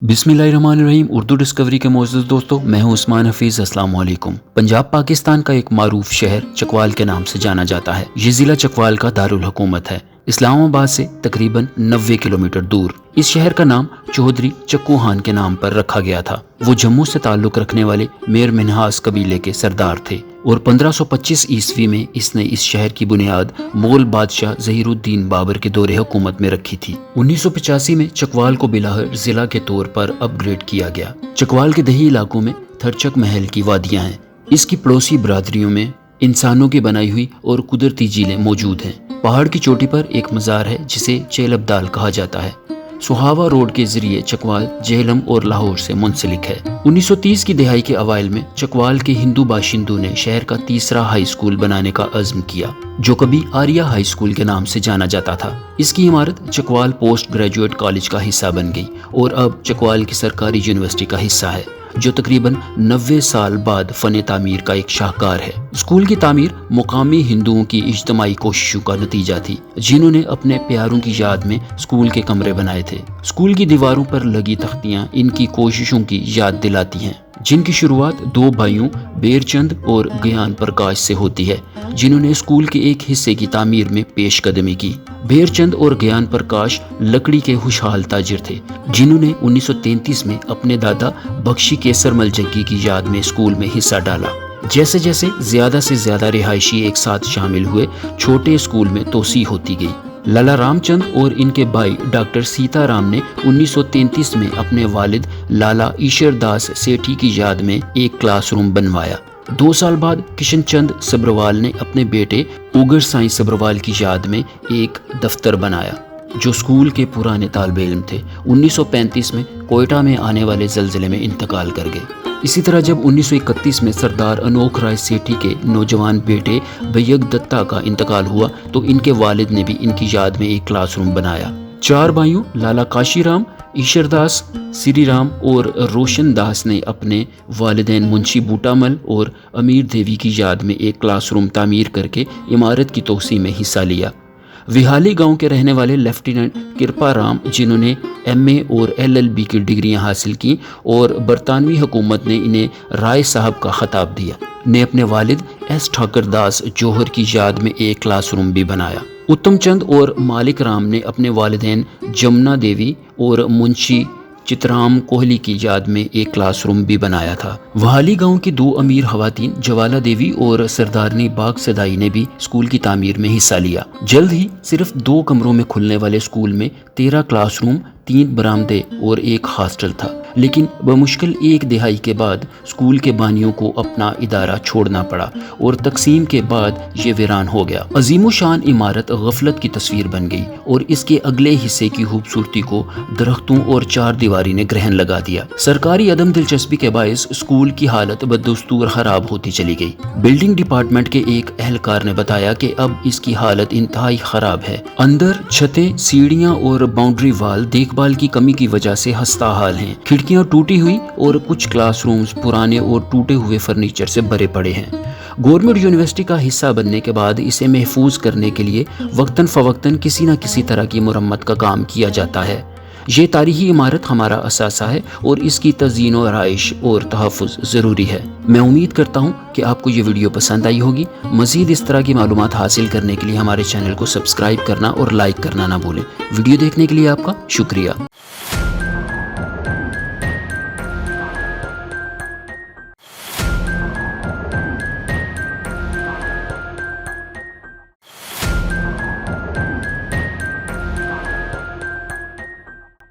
बिस्मिल्लाहिर्रहमानिर्रहीम। उर्दू डिस्कवरी के मोअज़्ज़ज़ दोस्तों, मैं हूं उस्मान हफीज़। अस्सलाम वालेकुम। पंजाब पाकिस्तान का एक मारूफ शहर चकवाल के नाम से जाना जाता है। ये ज़िला चकवाल का दारुल हुकूमत है, इस्लामाबाद से तकरीबन 90 किलोमीटर दूर। इस शहर का नाम चौधरी चक्कू खान के नाम पर रखा गया था। वो जम्मू से ताल्लुक़ रखने वाले मेर मिन्हास कबीले के सरदार थे और 1525 ईस्वी में इसने इस शहर की बुनियाद मुगल बादशाह ज़हीरुद्दीन बाबर के दौरे हुकूमत में रखी थी। 1985 में चकवाल को बिलाहर ज़िला के तौर पर अपग्रेड किया गया। चकवाल के दही इलाकों में थरचक महल की वादियाँ हैं। इसकी पड़ोसी बरादरियों में इंसानों की बनाई हुई और कुदरती झीलें मौजूद हैं। पहाड़ की चोटी पर एक मज़ार है जिसे चेलबदाल कहा जाता है। सुहावा रोड के जरिए चकवाल जेहलम और लाहौर से मुंसलिक है। 1930 की दहाई के अवाइल में चकवाल के हिंदू बाशिंदों ने शहर का तीसरा हाई स्कूल बनाने का अज़्म किया, जो कभी आर्या हाई स्कूल के नाम से जाना जाता था। इसकी इमारत चकवाल पोस्ट ग्रेजुएट कॉलेज का हिस्सा बन गई और अब चकवाल की सरकारी यूनिवर्सिटी का हिस्सा है, जो तकरीबन 90 साल बाद फन तामीर का एक शाहकार है। स्कूल की तामीर मुकामी हिंदुओं की इज्तमाई कोशिशों का नतीजा थी, जिन्होंने अपने प्यारों की याद में स्कूल के कमरे बनाए थे। स्कूल की दीवारों पर लगी तख्तियां इनकी कोशिशों की याद दिलाती हैं, जिनकी शुरुआत दो भाइयों बेरचंद और ज्ञान प्रकाश से होती है, जिन्होंने स्कूल के एक हिस्से की तामीर में पेशकदमी की। बेरचंद और ज्ञान प्रकाश लकड़ी के खुशहाल ताजिर थे, जिन्होंने 1933 में अपने दादा बख्शी केसरमल जग्गी की याद में स्कूल में हिस्सा डाला। जैसे जैसे ज्यादा से ज्यादा रिहायशी एक साथ शामिल हुए, छोटे स्कूल में तोसी होती गई। लाला रामचंद और इनके भाई डॉक्टर सीताराम ने 1933 में अपने वालिद लाला ईश्वरदास सेठी की याद में एक क्लासरूम बनवाया। 2 साल बाद किशन चंद सब्रवाल ने अपने बेटे उगर साईं सब्रवाल की याद में एक दफ्तर बनाया, जो स्कूल के पुराने तालिबे इल्म थे। 1935 में कोयटा में आने वाले जल्जले में इंतकाल कर गए। इसी तरह जब 1931 में सरदार अनोख राय सेठी के नौजवान बेटे बैयग दत्ता का इंतकाल हुआ, तो इनके वालिद ने भी इनकी याद में एक क्लासरूम बनाया। 4 भाइयों लाला काशीराम, ईश्वरदास, श्रीराम और रोशन दास ने अपने वालिदैन मुंशी बूटामल और अमीर देवी की याद में एक क्लासरूम तामीर करके इमारत की तोसी में हिस्सा लिया। विहाली गांव के रहने वाले लेफ्टिनेंट कृपा राम, जिन्होंने MA और LLB की डिग्रियां हासिल की और बरतानवी हुकूमत ने इन्हें राय साहब का खिताब दिया, ने अपने वालिद S ठाकर दास जौहर की याद में एक क्लासरूम भी बनाया। उत्तम चंद और मालिक राम ने अपने वालिदैन जमुना देवी और मुंशी चितराम कोहली की याद में एक क्लासरूम भी बनाया था। वहाली गांव की 2 अमीर खवातीन जवाला देवी और सरदारनी बाग सदाई ने भी स्कूल की तामीर में हिस्सा लिया। जल्द ही सिर्फ 2 कमरों में खुलने वाले स्कूल में 13 क्लासरूम, 3 बरामदे और एक हॉस्टल था, लेकिन बमुश्किल 1 दहाई के बाद स्कूल के बानियों को अपना इदारा छोड़ना पड़ा और तकसीम के बाद ये वीरान हो गया। अजीमो शान इमारत गफलत की तस्वीर बन गई और इसके अगले हिस्से की खूबसूरती को दरख्तों और 4 दीवारी ने ग्रहण लगा दिया। सरकारी अदम दिलचस्पी के बायस स्कूल की हालत बदस्तूर खराब होती चली गई। बिल्डिंग डिपार्टमेंट के एक एहलकार ने बताया कि अब इसकी हालत इंतहाई खराब है। अंदर छतें, सीढ़ियां और बाउंड्री वाल देखभाल की कमी की वजह से हस्ता हाल हैं। खिड़कियां टूटी हुई और कुछ क्लासरूम्स पुराने और टूटे हुए फर्नीचर से भरे पड़े हैं। गवर्नमेंट यूनिवर्सिटी का हिस्सा बनने के बाद इसे महफूज करने के लिए वक्तन फवक्तन किसी न किसी तरह की मुरम्मत का काम किया जाता है। ये तारीखी इमारत हमारा असासा है और इसकी तज़ीन और आइश और तहफ़्फ़ुज़ ज़रूरी है। मैं उम्मीद करता हूँ कि आपको ये वीडियो पसंद आई होगी। मज़ीद इस तरह की मालूमात हासिल करने के लिए हमारे चैनल को सब्सक्राइब करना और लाइक करना ना भूलें। वीडियो देखने के लिए आपका शुक्रिया।